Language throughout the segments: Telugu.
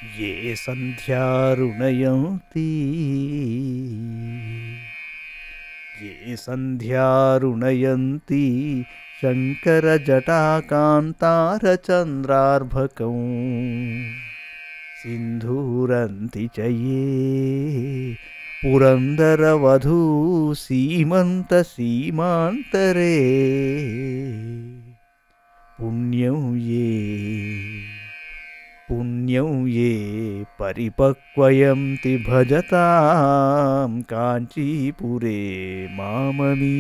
ये सन्ध्यारुणयन्ति शङ्करजटाकान्तारचन्द्रार्भकं सिन्धूरन्ति च ये पुरन्दरवधू सीमन्तसीमान्तरे पुण्यं ये परिपक्वयन्ति भजतां काञ्चीपुरे माममी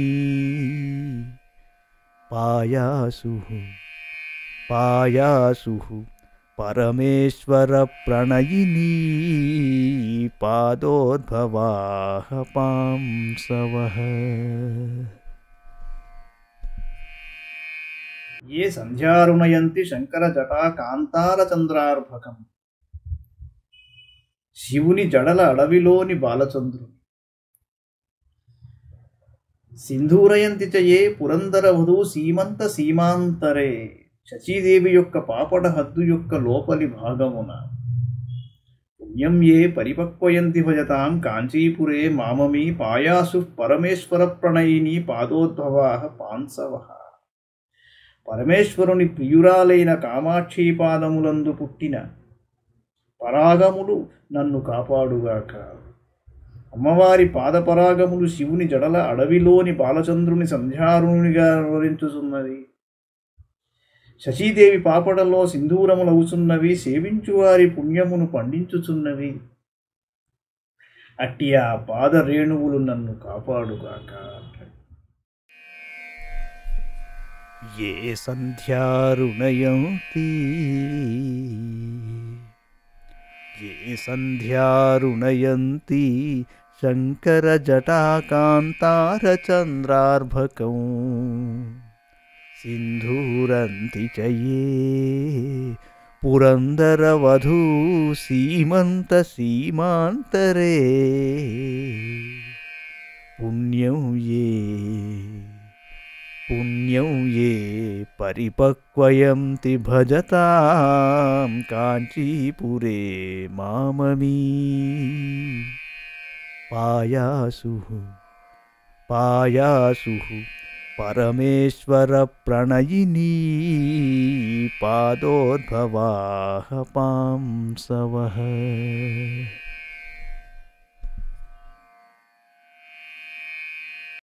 पायासुः परमेश्वरप्रणयिनी पादोद्भवाः पांसवः। ये సంధ్యారుణయంతి శంకర జటా కాంతార చంద్రార్భకం. శివుని జడల అడవిలోని బాలచంద్రుడు. సింధూరయంతి చ ఏ పురందర వధూ సీమంత సీమాంతరే. శచీదేవి యొక్క పాపడ హద్దు యొక్క లోపలి భాగమున. పుణ్యం ఏ పరిపక్వయంతి భజతాం కాంచీపురే మామమీ పాయాసు పరమేశ్వర ప్రణయిని పాదోద్భవాః పాంసవః. పరమేశ్వరుని ప్రియురాలైన కామాక్షి పాదములందు పుట్టిన పరాగములు నన్ను కాపాడుగాక. అమ్మవారి పాదపరాగములు శివుని జడల అడవిలోని బాలచంద్రుని సంధ్యారుణునిగా వివరించుచున్నది. శచీదేవి పాపడలో సింధూరములవుచున్నవి, సేవించువారి పుణ్యమును పండించుచున్నవి. అట్టి ఆ పాద రేణువులు నన్ను కాపాడుగాక. ये सन्ध्यारुणयन्ति शङ्करजटाकान्तारचन्द्रार्भकं सिन्धूरन्ति च ये पुरन्दरवधू सीमन्तसीमान्तरे पुण्यं ये परिपक्वयन्ति भजतां काञ्चीपुरे माममी पायासुः परमेश्वरप्रणयिनी पादोद्भवाः पांसवः।